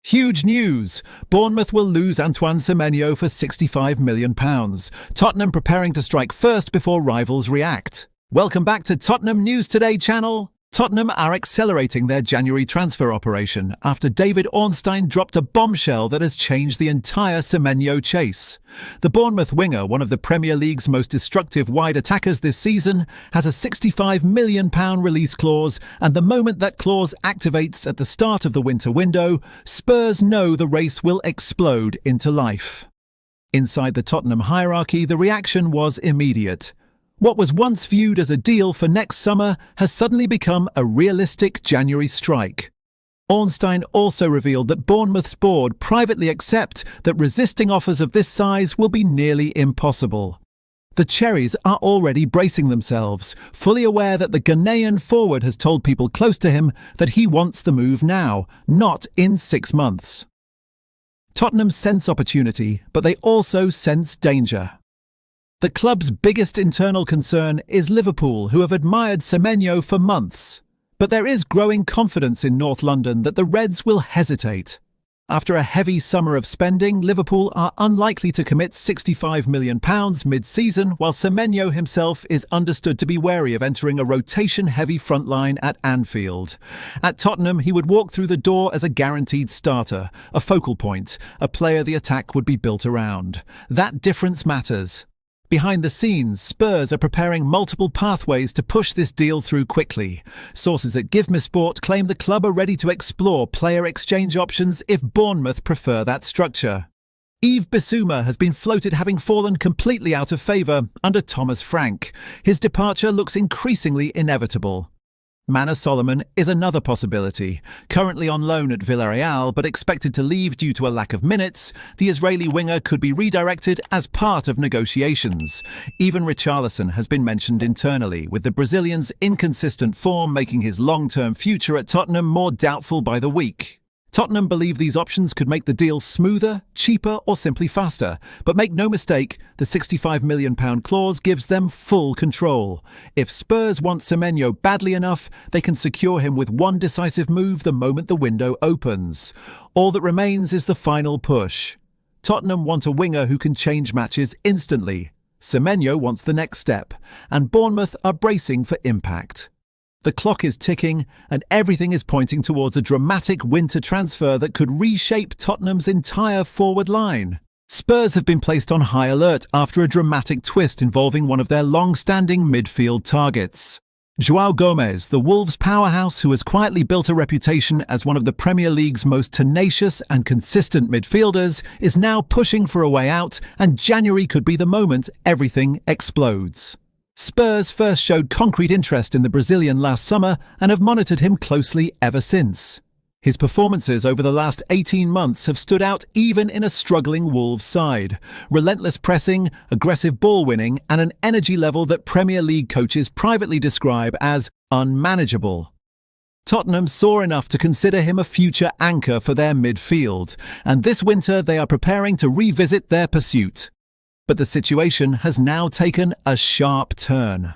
Huge news! Bournemouth will lose Antoine Semenyo for £65 million. Tottenham preparing to strike first before rivals react. Welcome back to Tottenham News Today channel. Tottenham are accelerating their January transfer operation after David Ornstein dropped a bombshell that has changed the entire Semenyo chase. The Bournemouth winger, one of the Premier League's most destructive wide attackers this season, has a £65 million release clause, and the moment that clause activates at the start of the winter window, Spurs know the race will explode into life. Inside the Tottenham hierarchy, the reaction was immediate. What was once viewed as a deal for next summer has suddenly become a realistic January strike. Ornstein also revealed that Bournemouth's board privately accept that resisting offers of this size will be nearly impossible. The Cherries are already bracing themselves, fully aware that the Ghanaian forward has told people close to him that he wants the move now, not in 6 months. Tottenham sense opportunity, but they also sense danger. The club's biggest internal concern is Liverpool, who have admired Semenyo for months. But there is growing confidence in North London that the Reds will hesitate. After a heavy summer of spending, Liverpool are unlikely to commit £65 million mid-season, while Semenyo himself is understood to be wary of entering a rotation-heavy front line at Anfield. At Tottenham, he would walk through the door as a guaranteed starter, a focal point, a player the attack would be built around. That difference matters. Behind the scenes, Spurs are preparing multiple pathways to push this deal through quickly. Sources at Give Me Sport claim the club are ready to explore player exchange options if Bournemouth prefer that structure. Yves Bissouma has been floated, having fallen completely out of favour under Thomas Frank. His departure looks increasingly inevitable. Manor Solomon is another possibility. Currently on loan at Villarreal but expected to leave due to a lack of minutes, the Israeli winger could be redirected as part of negotiations. Even Richarlison has been mentioned internally, with the Brazilian's inconsistent form making his long-term future at Tottenham more doubtful by the week. Tottenham believe these options could make the deal smoother, cheaper, or simply faster. But make no mistake, the £65 million clause gives them full control. If Spurs want Semenyo badly enough, they can secure him with one decisive move the moment the window opens. All that remains is the final push. Tottenham want a winger who can change matches instantly. Semenyo wants the next step, and Bournemouth are bracing for impact. The clock is ticking, and everything is pointing towards a dramatic winter transfer that could reshape Tottenham's entire forward line. Spurs have been placed on high alert after a dramatic twist involving one of their long-standing midfield targets. João Gomes, the Wolves powerhouse who has quietly built a reputation as one of the Premier League's most tenacious and consistent midfielders, is now pushing for a way out, and January could be the moment everything explodes. Spurs first showed concrete interest in the Brazilian last summer and have monitored him closely ever since. His performances over the last 18 months have stood out even in a struggling Wolves side. Relentless pressing, aggressive ball winning, and an energy level that Premier League coaches privately describe as unmanageable. Tottenham saw enough to consider him a future anchor for their midfield, and this winter they are preparing to revisit their pursuit. But the situation has now taken a sharp turn.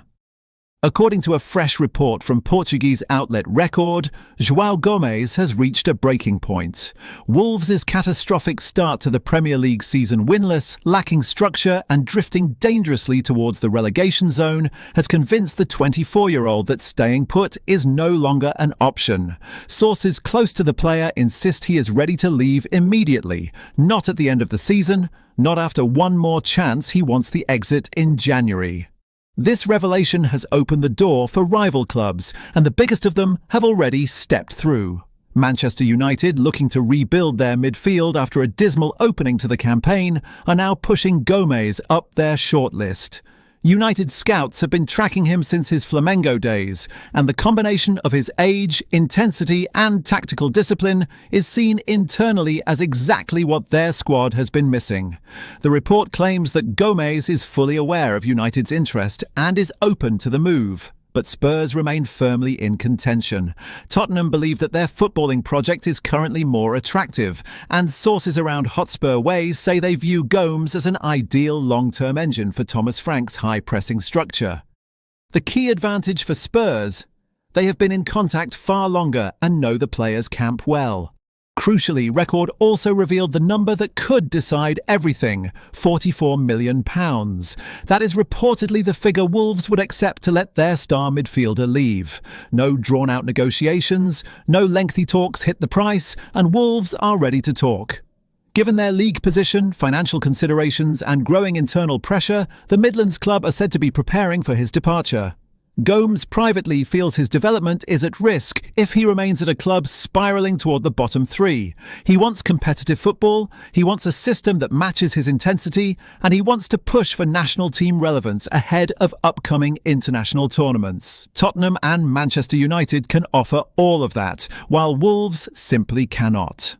According to a fresh report from Portuguese outlet Record, João Gomes has reached a breaking point. Wolves' catastrophic start to the Premier League season, winless, lacking structure and drifting dangerously towards the relegation zone, has convinced the 24-year-old that staying put is no longer an option. Sources close to the player insist he is ready to leave immediately, not at the end of the season, not after one more chance. He wants the exit in January. This revelation has opened the door for rival clubs, and the biggest of them have already stepped through. Manchester United, looking to rebuild their midfield after a dismal opening to the campaign, are now pushing Gomes up their shortlist. United scouts have been tracking him since his Flamengo days, and the combination of his age, intensity and tactical discipline is seen internally as exactly what their squad has been missing. The report claims that Gomes is fully aware of United's interest and is open to the move. But Spurs remain firmly in contention. Tottenham believe that their footballing project is currently more attractive, and sources around Hotspur Ways say they view Gomes as an ideal long-term engine for Thomas Frank's high-pressing structure. The key advantage for Spurs: they have been in contact far longer and know the players' camp well. Crucially, Record also revealed the number that could decide everything, £44 million. That is reportedly the figure Wolves would accept to let their star midfielder leave. No drawn-out negotiations, no lengthy talks hit the price, and Wolves are ready to talk. Given their league position, financial considerations and growing internal pressure, the Midlands club are said to be preparing for his departure. Gomes privately feels his development is at risk if he remains at a club spiralling toward the bottom three. He wants competitive football, he wants a system that matches his intensity, and he wants to push for national team relevance ahead of upcoming international tournaments. Tottenham and Manchester United can offer all of that, while Wolves simply cannot.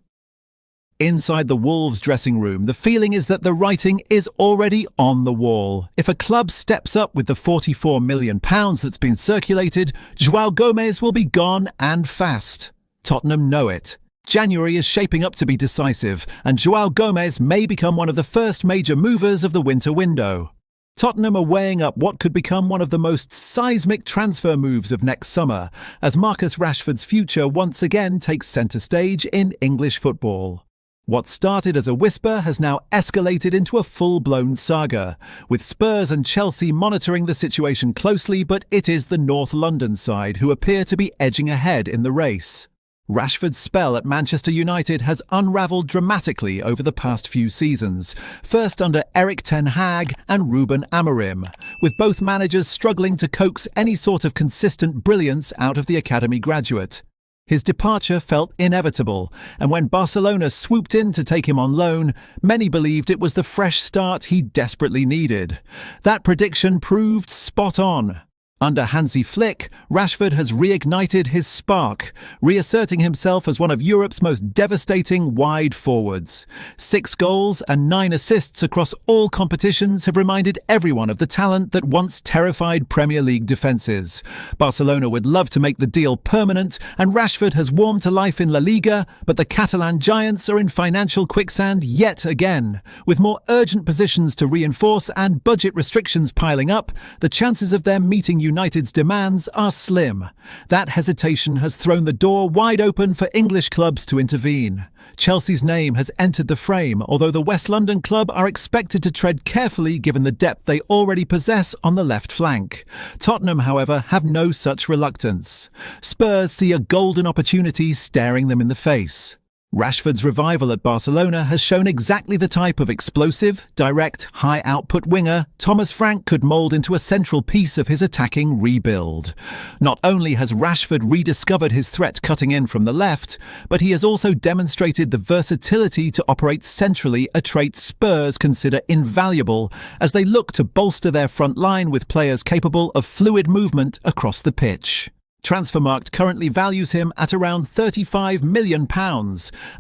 Inside the Wolves dressing room, the feeling is that the writing is already on the wall. If a club steps up with the £44 million that's been circulated, João Gomes will be gone and fast. Tottenham know it. January is shaping up to be decisive, and João Gomes may become one of the first major movers of the winter window. Tottenham are weighing up what could become one of the most seismic transfer moves of next summer, as Marcus Rashford's future once again takes centre stage in English football. What started as a whisper has now escalated into a full-blown saga, with Spurs and Chelsea monitoring the situation closely, but it is the North London side who appear to be edging ahead in the race. Rashford's spell at Manchester United has unravelled dramatically over the past few seasons, first under Erik ten Hag and Ruben Amorim, with both managers struggling to coax any sort of consistent brilliance out of the academy graduate. His departure felt inevitable, and when Barcelona swooped in to take him on loan, many believed it was the fresh start he desperately needed. That prediction proved spot on. Under Hansi Flick, Rashford has reignited his spark, reasserting himself as one of Europe's most devastating wide forwards. 6 goals and 9 assists across all competitions have reminded everyone of the talent that once terrified Premier League defences. Barcelona would love to make the deal permanent, and Rashford has warmed to life in La Liga, but the Catalan giants are in financial quicksand yet again. With more urgent positions to reinforce and budget restrictions piling up, the chances of them meeting United's demands are slim. That hesitation has thrown the door wide open for English clubs to intervene. Chelsea's name has entered the frame, although the West London club are expected to tread carefully given the depth they already possess on the left flank. Tottenham, however, have no such reluctance. Spurs see a golden opportunity staring them in the face. Rashford's revival at Barcelona has shown exactly the type of explosive, direct, high-output winger Thomas Frank could mould into a central piece of his attacking rebuild. Not only has Rashford rediscovered his threat cutting in from the left, but he has also demonstrated the versatility to operate centrally, a trait Spurs consider invaluable as they look to bolster their front line with players capable of fluid movement across the pitch. Transfermarkt currently values him at around £35 million,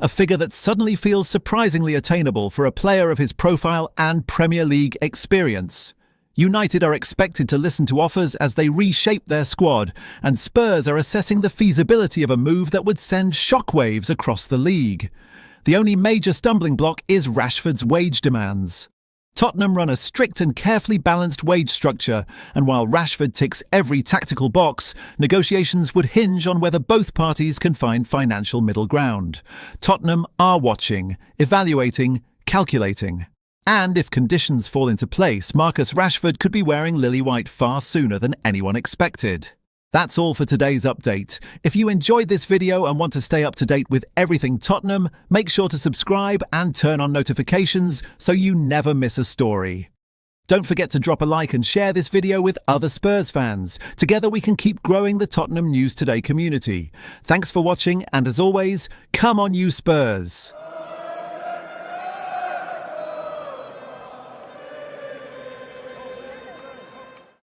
a figure that suddenly feels surprisingly attainable for a player of his profile and Premier League experience. United are expected to listen to offers as they reshape their squad, and Spurs are assessing the feasibility of a move that would send shockwaves across the league. The only major stumbling block is Rashford's wage demands. Tottenham run a strict and carefully balanced wage structure, and while Rashford ticks every tactical box, negotiations would hinge on whether both parties can find financial middle ground. Tottenham are watching, evaluating, calculating. And if conditions fall into place, Marcus Rashford could be wearing lily white far sooner than anyone expected. That's all for today's update. If you enjoyed this video and want to stay up to date with everything Tottenham, make sure to subscribe and turn on notifications so you never miss a story. Don't forget to drop a like and share this video with other Spurs fans. Together we can keep growing the Tottenham News Today community. Thanks for watching, and as always, come on you Spurs!